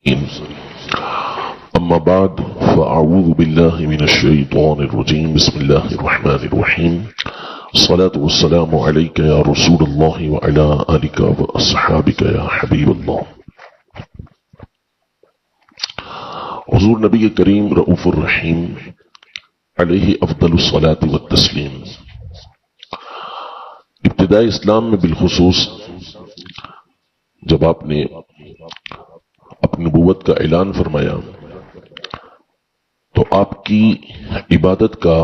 أما بعد فأعوذ بالله من الشيطان الرجيم. بسم الله الرحمن الرحيم. الصلاة والسلام عليك يا رسول الله وعلى آلك وأصحابك يا حبيب الله. حضور نبی کریم رؤوف الرحیم علیہ افضل الصلاة والتسلیم. ابتدائی اسلام میں بالخصوص جب آپ نے اپنی نبوت کا اعلان فرمایا تو آپ کی عبادت کا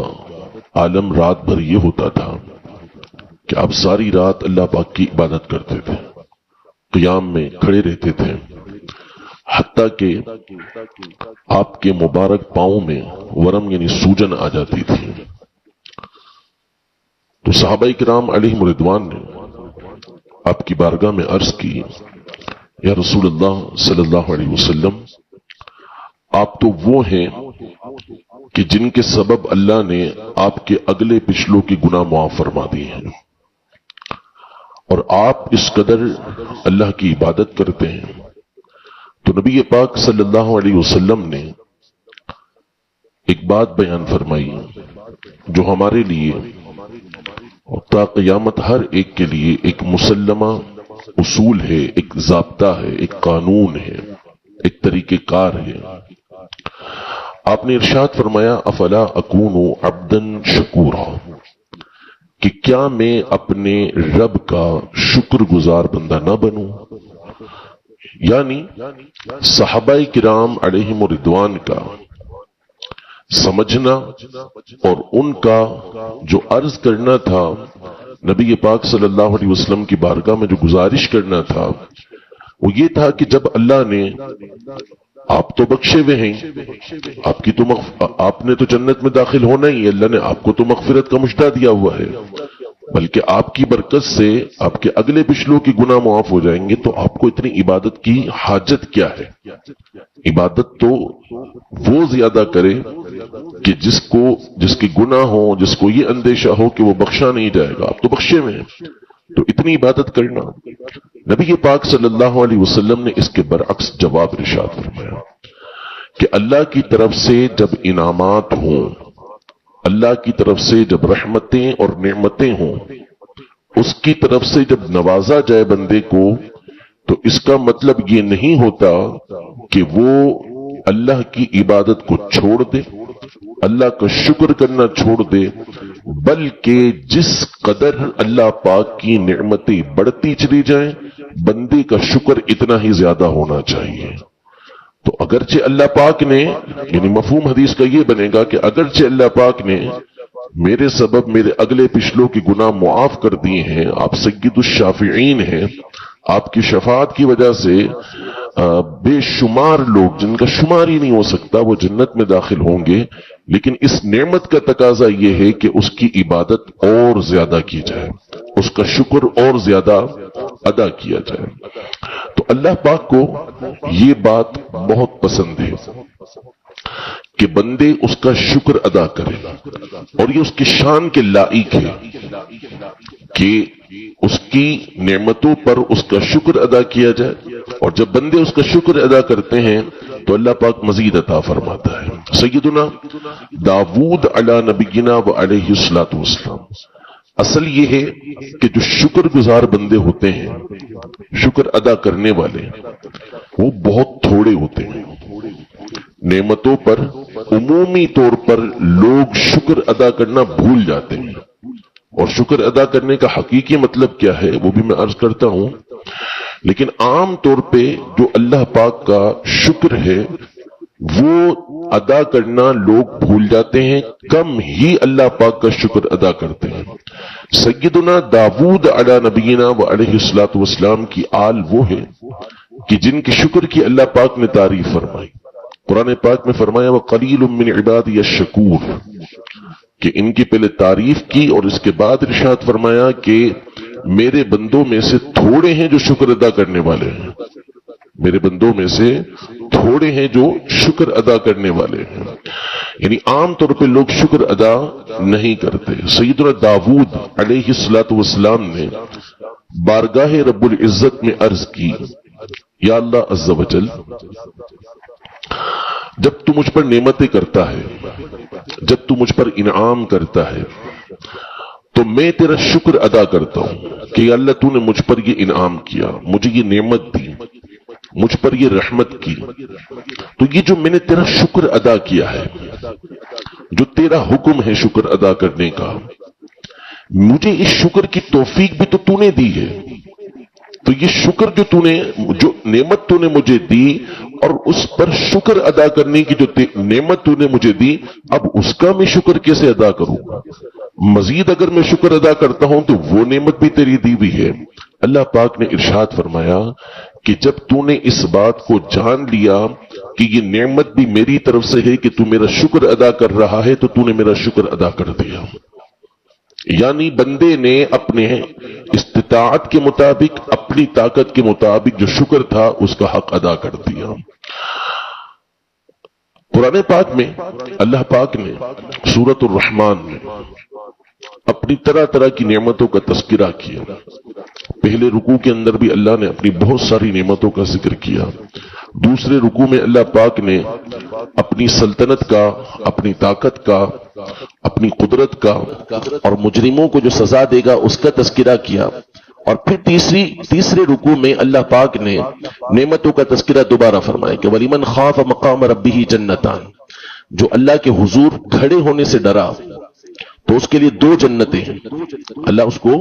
عالم رات بھر یہ ہوتا تھا کہ آپ ساری رات اللہ پاک کی عبادت کرتے تھے، قیام میں کھڑے رہتے تھے، حتیٰ کہ آپ کے مبارک پاؤں میں ورم یعنی سوجن آ جاتی تھی. تو صحابہ کرام علیہم رضوان نے آپ کی بارگاہ میں عرض کی، یا رسول اللہ صلی اللہ علیہ وسلم، آپ تو وہ ہیں کہ جن کے سبب اللہ نے آپ کے اگلے پچھلوں کی گناہ معاف فرما دی ہیں، اور آپ اس قدر اللہ کی عبادت کرتے ہیں. تو نبی پاک صلی اللہ علیہ وسلم نے ایک بات بیان فرمائی جو ہمارے لیے اور تا قیامت ہر ایک کے لیے ایک مسلمہ اصول ہے، ایک ضابطہ ہے، ایک قانون ہے، ایک طریقہ کار ہے. آپ نے ارشاد فرمایا، افلا اکون عبدا شکورا، کہ کیا میں اپنے رب کا شکر گزار بندہ نہ بنوں. یعنی صحابہ کرام علیہم رضوان کا سمجھنا اور ان کا جو عرض کرنا تھا، نبی پاک صلی اللہ علیہ وسلم کی بارگاہ میں جو گزارش کرنا تھا، وہ یہ تھا کہ جب اللہ نے آپ تو بخشے ہوئے ہیں، آپ نے تو جنت میں داخل ہونا ہی ہے، اللہ نے آپ کو تو مغفرت کا مشتہ دیا ہوا ہے، بلکہ آپ کی برکت سے آپ کے اگلے پچھلوں کی گناہ معاف ہو جائیں گے. تو آپ کو اتنی عبادت کی حاجت کیا ہے؟ عبادت تو وہ زیادہ کرے کہ جس کے گناہ ہو، جس کو یہ اندیشہ ہو کہ وہ بخشا نہیں جائے گا. آپ تو بخشے میں ہیں، تو اتنی عبادت کرنا. نبی پاک صلی اللہ علیہ وسلم نے اس کے برعکس جواب ارشاد فرمایا کہ اللہ کی طرف سے جب انعامات ہوں، اللہ کی طرف سے جب رحمتیں اور نعمتیں ہوں، اس کی طرف سے جب نوازا جائے بندے کو، تو اس کا مطلب یہ نہیں ہوتا کہ وہ اللہ کی عبادت کو چھوڑ دے، اللہ کا شکر کرنا چھوڑ دے، بلکہ جس قدر اللہ پاک کی نعمتیں بڑھتی چلی جائیں، بندے کا شکر اتنا ہی زیادہ ہونا چاہیے. تو اگرچہ اللہ پاک نے، یعنی مفہوم حدیث کا یہ بنے گا کہ اگرچہ اللہ پاک نے میرے سبب میرے اگلے پچھلوں کی گناہ معاف کر دیے ہیں، آپ سید الشافعین ہیں، آپ کی شفاعت کی وجہ سے بے شمار لوگ جن کا شمار ہی نہیں ہو سکتا وہ جنت میں داخل ہوں گے، لیکن اس نعمت کا تقاضا یہ ہے کہ اس کی عبادت اور زیادہ کی جائے، اس کا شکر اور زیادہ ادا کیا جائے. تو اللہ پاک کو یہ بات بہت پسند ہے کہ بندے اس کا شکر ادا کریں، اور یہ اس کی شان کے لائق ہے کہ اس کی نعمتوں پر اس کا شکر ادا کیا جائے. اور جب بندے اس کا شکر ادا کرتے ہیں تو اللہ پاک مزید عطا فرماتا ہے. سیدنا داود علی نبینا و علیہ الصلوۃ والسلام، اصل یہ ہے کہ جو شکر گزار بندے ہوتے ہیں، شکر ادا کرنے والے، وہ بہت تھوڑے ہوتے ہیں. نعمتوں پر عمومی طور پر لوگ شکر ادا کرنا بھول جاتے ہیں، اور شکر ادا کرنے کا حقیقی مطلب کیا ہے وہ بھی میں عرض کرتا ہوں. لیکن عام طور پہ جو اللہ پاک کا شکر ہے وہ ادا کرنا لوگ بھول جاتے ہیں، کم ہی اللہ پاک کا شکر ادا کرتے ہیں. سیدنا داود علی نبینا و علیہ الصلوۃ والسلام کی آل وہ ہے کہ جن کے شکر کی اللہ پاک نے تعریف فرمائی. قرآن پاک میں فرمایا وَقَلِيلٌ مِّنْ عِبَادِيَ الشَّكُورُ، کہ ان کی پہلے تعریف کی اور اس کے بعد ارشاد فرمایا کہ میرے بندوں میں سے تھوڑے ہیں جو شکر ادا کرنے والے ہیں. میرے بندوں میں سے تھوڑے ہیں جو شکر ادا کرنے والے ہیں. یعنی عام طور پہ لوگ شکر ادا نہیں کرتے. سیدنا داود علیہ الصلوۃ والسلام نے بارگاہ رب العزت میں عرض کی یا اللہ عز و جل، جب تو مجھ پر نعمتیں کرتا ہے، جب تو مجھ پر انعام کرتا ہے، تو میں تیرا شکر ادا کرتا ہوں کہ یا اللہ تو نے مجھ پر یہ انعام کیا، مجھے یہ نعمت دی، مجھ پر یہ رحمت کی، تو یہ جو میں نے تیرا شکر ادا کیا ہے، جو تیرا حکم ہے شکر ادا کرنے کا، مجھے اس شکر کی توفیق بھی تو نے دی ہے، تو یہ شکر جو نعمت تو نے مجھے دی، اور اس پر شکر ادا کرنے کی جو نعمت تو نے مجھے دی، اب اس کا میں شکر کیسے ادا کروں گا؟ مزید اگر میں شکر ادا کرتا ہوں تو وہ نعمت بھی تیری دی ہوئی ہے۔ اللہ پاک نے ارشاد فرمایا کہ جب تو نے اس بات کو جان لیا کہ یہ نعمت بھی میری طرف سے ہے کہ تو میرا شکر ادا کر رہا ہے، تو تو نے میرا شکر ادا کر دیا۔ یعنی بندے نے اپنے استطاعت کے مطابق، اپنی طاقت کے مطابق جو شکر تھا اس کا حق ادا کر دیا۔ قرآن پاک میں اللہ پاک نے سورۃ الرحمن میں اپنی طرح طرح کی نعمتوں کا تذکرہ کیا۔ پہلے رکوع کے اندر بھی اللہ نے اپنی بہت ساری نعمتوں کا ذکر کیا، دوسرے رکوع میں اللہ پاک نے اپنی سلطنت کا، اپنی طاقت کا، اپنی قدرت کا، اور مجرموں کو جو سزا دے گا اس کا تذکرہ کیا، اور پھر تیسرے رکوع میں اللہ پاک نے نعمتوں کا تذکرہ دوبارہ فرمایا کہ وَلِمَنْ خَافَ مَقَامَ رَبِّهِ جَنَّتَانِ، جو اللہ کے حضور کھڑے ہونے سے ڈرا تو اس کے لیے 2 جنتیں ہیں، اللہ اس کو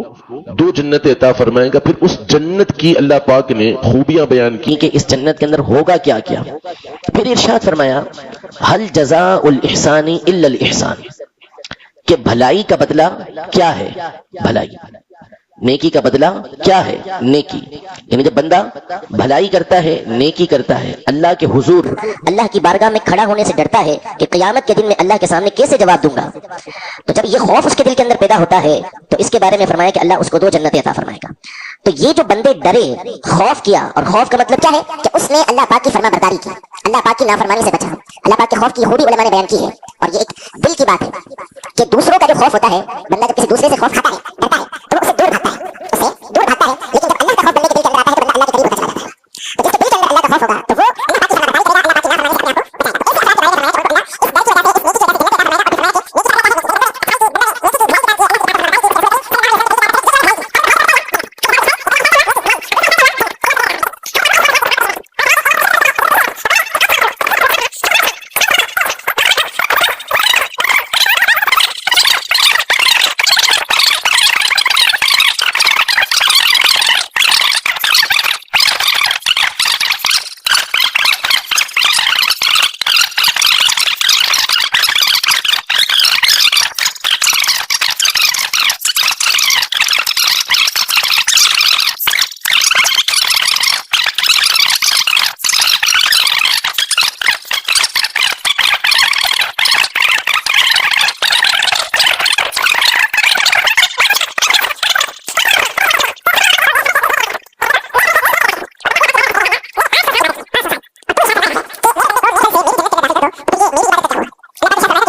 2 جنتیں عطا فرمائے گا۔ پھر اس جنت کی اللہ پاک نے خوبیاں بیان کی کہ اس جنت کے اندر ہوگا کیا کیا۔ پھر ارشاد فرمایا هَلْ جَزَاءُ الْإِحْسَانِ إِلَّا الْإِحْسَانِ، کہ بھلائی کا بدلہ کیا ہے؟ بھلائی، نیکی کا بدلہ کیا ہے؟ نیکی۔ یعنی جب بندہ بھلائی کرتا ہے، نیکی کرتا ہے، اللہ کے حضور، اللہ کی بارگاہ میں کھڑا ہونے سے ڈرتا ہے کہ قیامت کے دن میں اللہ کے سامنے کیسے جواب دوں گا، تو جب یہ خوف اس کے دل کے اندر پیدا ہوتا ہے تو اس کے بارے میں فرمایا کہ اللہ اس کو 2 جنتیں عطا فرمائے گا۔ تو یہ جو بندے ڈرے، خوف کیا، اور خوف کا مطلب کیا ہے کہ اس نے اللہ پاک کی فرما برداری کی، اللہ پاک کی نافرمانی سے بچا۔ اللہ پاک کے خوف کی خوبی علماء نے بیان کی ہے، اور یہ ایک دل کی بات ہے کہ دوسروں کا جو خوف ہوتا ہے، بندہ جب کسی دوسرے سے خوف کھاتا ہے، ڈرتا ہے، تو وہ اسے دور بھاگتا ہے، لیکن جب اللہ کا خوف بندے کے دل کے اندر آتا ہے تو بندہ اللہ کے قریب ہوتا چلا جاتا ہے۔ تو جس کے دل کے اندر اللہ کا خوف ہوگا تو وہ اللہ پاک کی فرما برداری کرے گا، اللہ پاک کی نافرمانی سے اپنے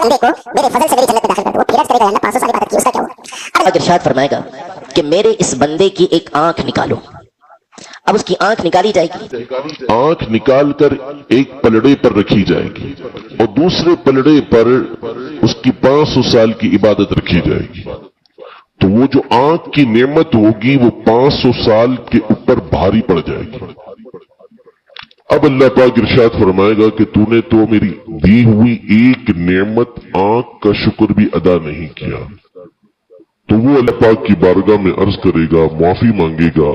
آپ کو میرے فضل سے میری جنت میں داخل کر دو، وہ پھر کرے گا اللہ 500 سال عبادت کی، اس کا کیا ہوا؟ اب ارشاد فرمائے گا کہ میرے اس بندے کی ایک آنکھ نکالو۔ اب اس کی آنکھ نکالی جائے گی، آنکھ نکال کر ایک پلڑے پر رکھی جائے گی، اور دوسرے پلڑے پر اس کی 500 سال کی عبادت رکھی جائے گی، تو وہ جو آنکھ کی نعمت ہوگی وہ 500 سال کے اوپر بھاری پڑ جائے گی۔ اب اللہ پاک ارشاد فرمائے گا کہ تو نے تو میری دی ہوئی ایک نعمت آنکھ کا شکر بھی ادا نہیں کیا، تو وہ اللہ پاک کی بارگاہ میں عرض کرے گا، معافی مانگے گا،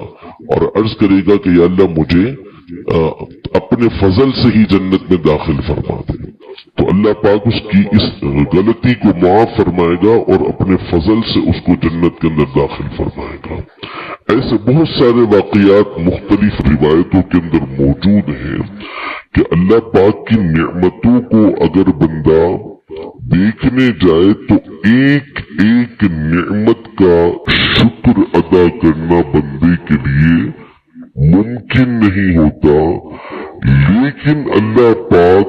اور عرض کرے گا کہ یا اللہ مجھے اپنے فضل سے ہی جنت میں داخل فرما دے۔ تو اللہ پاک اس کی اس غلطی کو معاف فرمائے گا اور اپنے فضل سے اس کو جنت کے اندر داخل فرمائے گا۔ ایسے بہت سارے واقعات مختلف روایتوں کے اندر موجود ہیں کہ اللہ پاک کی نعمتوں کو اگر بندہ دیکھنے جائے تو ایک ایک نعمت کا شکر ادا کرنا بندے کے لیے ممکن نہیں ہوتا، لیکن اللہ پاک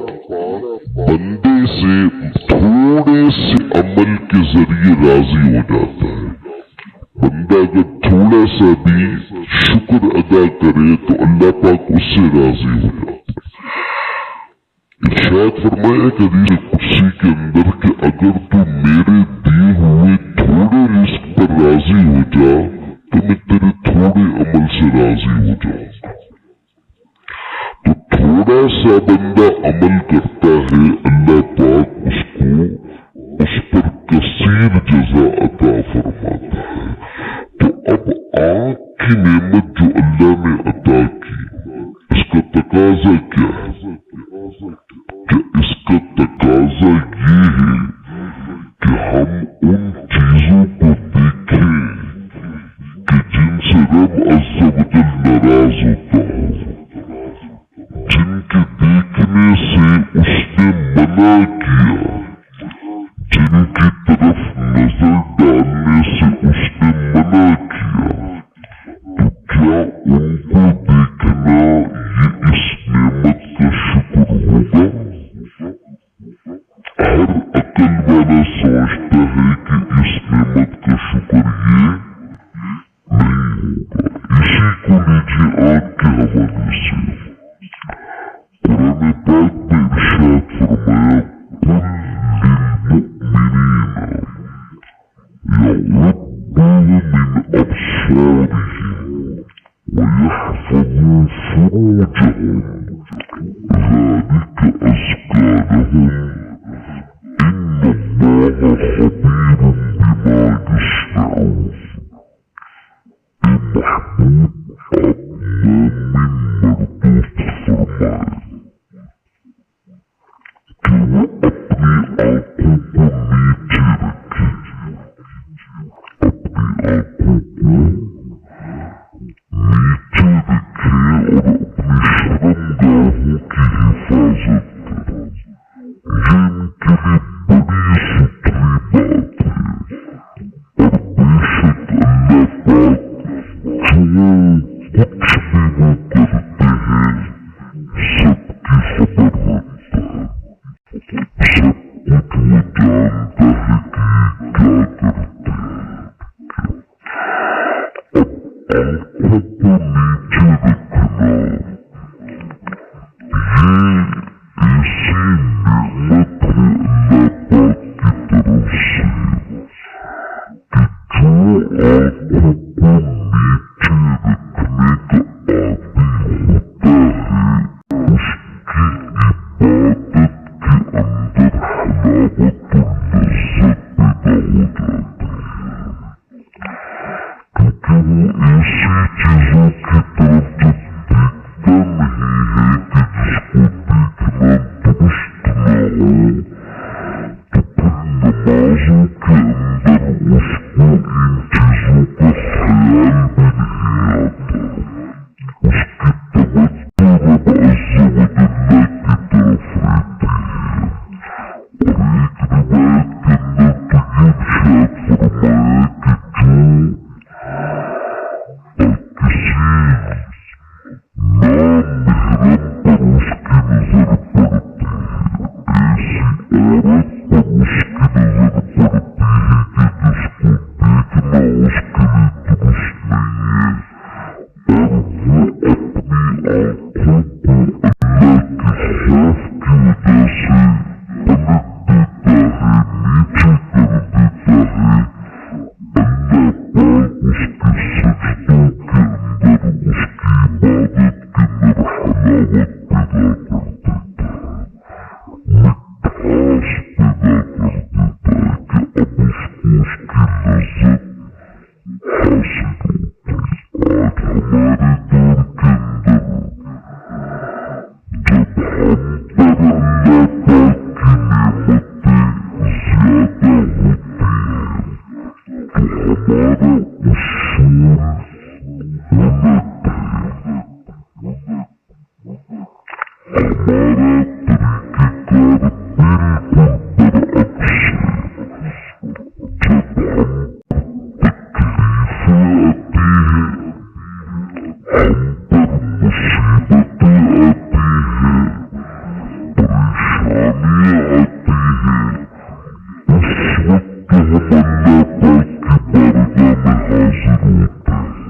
بندے سے تھوڑے سے عمل کے ذریعے راضی ہو جاتا ہے۔ بندہ اگر تھوڑے تھوڑا سا بھی شکر ادا کرے تو اللہ پاک اس سے راضی ہو جاتا ہے۔ ارشاد فرمایا کہ حدیث قدسی کے اندر کہ اگر تو میرے دیے ہوئے تھوڑے رزق پر راضی ہو جا تو میں تیرے تھوڑے عمل سے راضی ہو جاؤں گا۔ تو تھوڑا سا بندہ عمل کرتا ہے، اللہ پاک اس کو اس پر کثیر جزا عطا فرماتا ہے۔ تو اب آنکھ کی نعمت جو اللہ نے عطا کی، اس کا تقاضا کیا ہے؟ کہ اس کا تقاضا یہ ہے کہ ہم ان چیزوں کو دیکھیں کہ جن سے رب عز و جل ناراض ہوتا ہو، جن کے دیکھنے سے اس نے منع کیا، جن کی طرف نظر ڈالنے سے اس نے منع کیا، تو کیا ان کو دیکھنا یہ اس نعمت کا شکر ہوگا؟ ہر عقل والا سمجھتا ہے کہ اس نعمت کا شکر یہ نہیں ہوگا۔ اسی کو لیجیے آنکھ کے حوالے سے قرآن پاک میں ارشاد فرمایا قل للمؤمنین یغضوا من ابصارهم ويحفظوا فروجهم ذلك أزكى لهم إن الله خبير بما يصنعون۔ محمود اپنا من مردوف فرمائے کہ وہ اپنی آنکھوں کو نیچے رکھے، اپنی آنکھوں کو نیچے رکھے اور اپنی شرمگاہوں کی حفاظت کرے۔ یہ ان کے لیے بڑی ستھری بات ہے، اور بے شک اللہ پاک جو کچھ بھی وہ کرتے ہیں سب کی خبر رکھتا ہے، سب کچھ وہ جانتا ہے کہ کیا کرتے ہیں۔ اب آنکھوں کو نیچے رکھنا یہ ایسی نعمت ہے اللہ پاک کی طرف سے کہ جو آنکھوں کو نیچے رکھنے کا عادی ہوتا ہے اس کی عبادت کے اندر حلاوت و لذت پیدا ہو جاتی ہے، کیونکہ وہ ایسی چیزوں کی طرف جب دیکھتا نہیں ہے کہ جس کو دیکھنا درست نہ ہو، تو پھر نمازوں کے اندر اس کو ان چیزوں کا خیال بھی نہیں آتا، اس کی توجہ رب عز و جل کی طرف رہتی ہے۔ اور ایک روایت کے اندر تو یہ ارشاد فرمایا کہ جو کسی نامحرم پر اس کی نظر پڑتی ہے، ایسی عورت پر اس کی نظر پڑتی ہے کہ جس کو دیکھنا اس کے لیے درست نہیں ہے، اور وہ اپنی آنکھوں کو اللہ کے خوف کی وجہ سے پلٹ دیتا ہے، نیچے کر دیتا ہے، اللہ پاک اس کے سجدوں کے اندر اس کی عبادت کے اندر حلاوت پیدا کر دیتا ہے، مٹھاس پیدا کر دیتا ہے کہ اب اس کو اس کی لذت حاصل ہوتی ہے۔ آج ہمارے دور کے اندر جب ہم پر اللہ پاک کی نعمتیں زیادہ ہوتی ہیں تو ہمارا اصول غلط ہے، ہمارا طریقہ کار بالکل برعکس ہے۔ جب ہم تکلیفیں آتی ہیں، ہم پر مصیبتیں آتی ہیں، پریشانیاں آتی ہیں، اس وقت ہم اللہ پاک کی بارگاہ میں حاضر ہوتے ہیں۔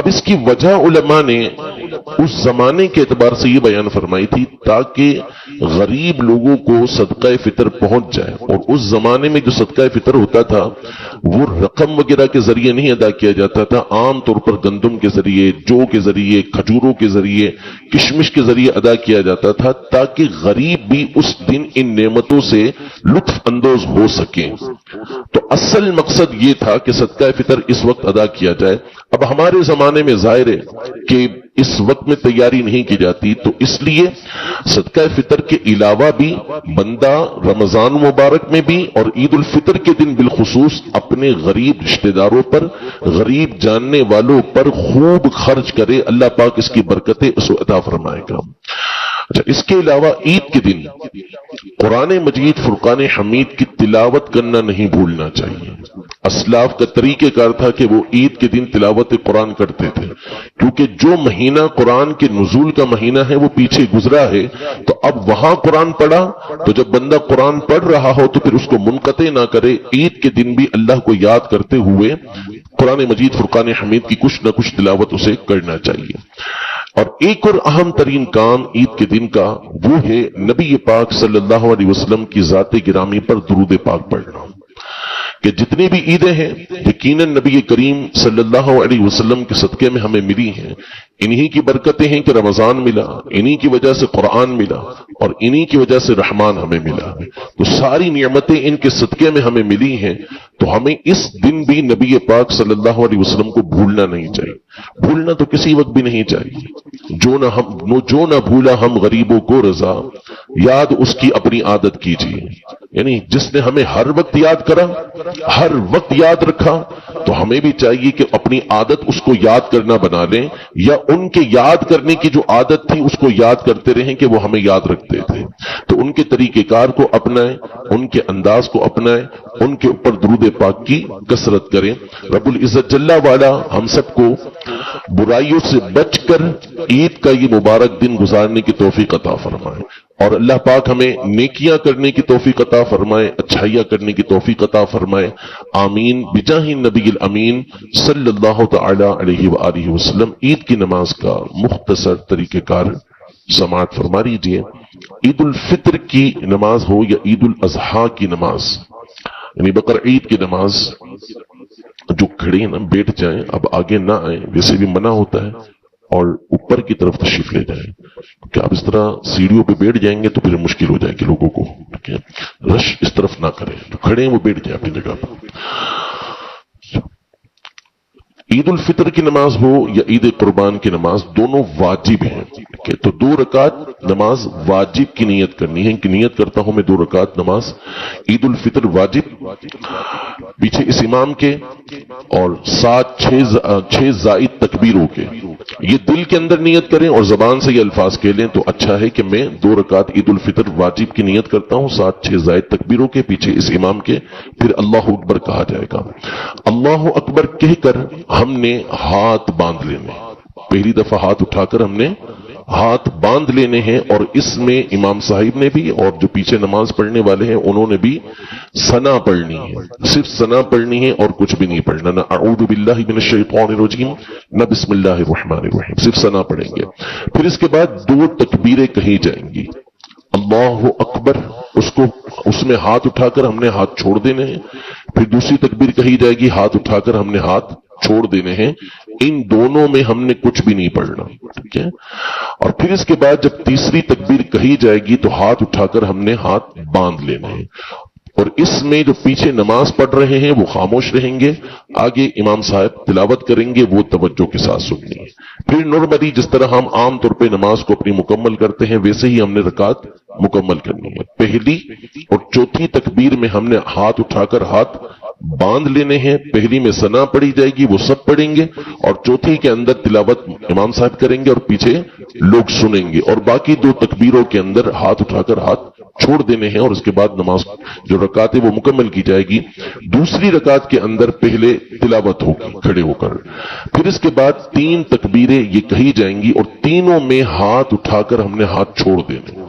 اب اس کی وجہ علماء نے اس زمانے کے اعتبار سے یہ بیان فرمائی تھی تاکہ غریب لوگوں کو صدقہ فطر پہنچ جائے. اور اس زمانے میں جو صدقہ فطر ہوتا تھا وہ رقم وغیرہ کے ذریعے نہیں ادا کیا جاتا تھا، عام طور پر گندم کے ذریعے، جو کے ذریعے، کھجوروں کے ذریعے، کشمش کے ذریعے ادا کیا جاتا تھا تاکہ غریب بھی اس دن ان نعمتوں سے لطف اندوز ہو سکیں. تو اصل مقصد یہ تھا کہ صدقہ فطر اس وقت ادا کیا جائے. اب ہمارے زمانے میں ظاہر ہے کہ اس وقت میں تیاری نہیں کی جاتی، تو اس لیے صدقہ فطر کے علاوہ بھی بندہ رمضان مبارک میں بھی اور عید الفطر کے دن بالخصوص اپنے غریب رشتہ داروں پر، غریب جاننے والوں پر خوب خرچ کرے. اللہ پاک اس کی برکتیں اس کو عطا فرمائے گا. اچھا، اس کے علاوہ عید کے دن قرآن مجید فرقان حمید کی تلاوت کرنا نہیں بھولنا چاہیے. اسلاف کا طریقہ کار تھا کہ وہ عید کے دن تلاوت قرآن کرتے تھے، کیونکہ جو مہینہ قرآن کے نزول کا مہینہ ہے وہ پیچھے گزرا ہے. تو اب وہاں قرآن پڑھا تو جب بندہ قرآن پڑھ رہا ہو تو پھر اس کو منقطع نہ کرے، عید کے دن بھی اللہ کو یاد کرتے ہوئے قرآن مجید فرقان حمید کی کچھ نہ کچھ تلاوت اسے کرنا چاہیے. اور ایک اور اہم ترین کام عید کے دن کا وہ ہے نبی پاک صلی اللہ علیہ وسلم کی ذات گرامی پر درود پاک پڑھنا. کہ جتنی بھی عیدیں ہیں یقیناً نبی کریم صلی اللہ علیہ وسلم کے صدقے میں ہمیں ملی ہیں. انہی کی برکتیں ہیں کہ رمضان ملا، انہی کی وجہ سے قرآن ملا، اور انہی کی وجہ سے رحمان ہمیں ملا. تو ساری نعمتیں ان کے صدقے میں ہمیں ملی ہیں. تو ہمیں اس دن بھی نبی پاک صلی اللہ علیہ وسلم کو بھولنا نہیں چاہیے. بھولنا تو کسی وقت بھی نہیں چاہیے. جو نہ بھولا ہم غریبوں کو رضا، یاد اس کی اپنی عادت کیجیے. یعنی جس نے ہمیں ہر وقت یاد کرا، ہر وقت یاد رکھا، تو ہمیں بھی چاہیے کہ اپنی عادت اس کو یاد کرنا بنا لیں، یا ان کے یاد کرنے کی جو عادت تھی اس کو یاد کرتے رہیں کہ وہ ہمیں یاد رکھتے تھے. تو ان کے طریقہ کار کو اپنائیں، ان کے انداز کو اپنائیں، ان کے اوپر درود پاک کی کثرت کریں. رب العزت جل والا ہم سب کو برائیوں سے بچ کر عید کا یہ مبارک دن گزارنے کی توفیق عطا فرمائے، اور اللہ پاک ہمیں نیکیاں کرنے کی توفیق عطا فرمائے، اچھائیاں کرنے کی توفیق عطا فرمائے. آمین بجاہ النبی الامین صلی اللہ تعالی علیہ وآلہ وسلم. عید کی نماز کا مختصر طریقہ کار سماعت فرما لیجیے. عید الفطر کی نماز ہو یا عید الاضحیٰ کی نماز، یعنی بقرعید کی نماز، جو کھڑے ہیں نا بیٹھ جائیں، اب آگے نہ آئیں، ویسے بھی منع ہوتا ہے، اور اوپر کی طرف تشریف لے جائیں. کہ آپ اس طرح سیڑھیوں پہ بیٹھ جائیں گے تو پھر مشکل ہو جائے گی لوگوں کو. ٹھیک ہے، رش اس طرف نہ کریں، جو کھڑے ہیں وہ بیٹھ جائیں اپنی جگہ پر. عید الفطر کی نماز ہو یا عید قربان کی نماز، دونوں واجب ہیں. تو 2 رکعت نماز واجب کی نیت کرنی ہے کہ نیت کرتا ہوں میں 2 رکعت نماز عید الفطر واجب، پیچھے اس امام کے، اور 6 زائد تکبیروں کے. یہ دل کے اندر نیت کریں اور زبان سے یہ الفاظ کہہ لیں تو اچھا ہے کہ میں 2 رکعت عید الفطر واجب کی نیت کرتا ہوں 6 زائد تکبیروں کے، پیچھے اس امام کے. پھر اللہ اکبر کہا جائے گا. اللہ اکبر کہہ کر ہم نے ہاتھ باندھ لینے، پہلی دفعہ ہاتھ اٹھا کر ہم نے ہاتھ باندھ لینے ہیں. اور اس میں امام صاحب نے بھی اور جو پیچھے نماز پڑھنے والے ہیں انہوں نے بھی ثنا پڑھنی ہے. صرف ثنا پڑھنی ہے اور کچھ بھی نہیں پڑھنا، نہ اعوذ باللہ من الشیطان الرجیم نہ بسم اللہ الرحمن الرحیم، صرف ثنا پڑھیں گے. پھر اس کے بعد 2 تکبیریں کہی جائیں گی. اللہ اکبر، اس میں ہاتھ اٹھا کر ہم نے ہاتھ چھوڑ دینے ہیں. پھر دوسری تکبیر کہی جائے گی، ہاتھ اٹھا کر ہم نے ہاتھ چھوڑ دینے ہیں. ان دونوں میں ہم نے کچھ بھی نہیں پڑھنا. ٹھیک ہے. اور پھر اس کے بعد جب تیسری تکبیر کہی جائے گی تو ہاتھ اٹھا کر ہم نے ہاتھ باندھ لینے ہیں. اور اس میں جو پیچھے نماز پڑھ رہے ہیں وہ خاموش رہیں گے، آگے امام صاحب تلاوت کریں گے، وہ توجہ کے ساتھ سننی ہے. پھر نارملی جس طرح ہم عام طور پہ نماز کو اپنی مکمل کرتے ہیں ویسے ہی ہم نے رکعت مکمل کرنی ہے. پہلی اور چوتھی تکبیر میں ہم نے ہاتھ اٹھا کر ہاتھ باندھ لینے ہیں. پہلی میں ثنا پڑھی جائے گی، وہ سب پڑھیں گے، اور چوتھی کے اندر تلاوت امام صاحب کریں گے اور پیچھے لوگ سنیں گے. اور باقی 2 تکبیروں کے اندر ہاتھ اٹھا کر ہاتھ چھوڑ دینے ہیں. اور اس کے بعد نماز جو رکعت ہے وہ مکمل کی جائے گی. دوسری رکعت کے اندر پہلے تلاوت ہوگی کھڑے ہو کر. پھر اس کے بعد 3 تکبیریں یہ کہی جائیں گی اور تینوں میں ہاتھ اٹھا کر ہم نے ہاتھ چھوڑ دینے.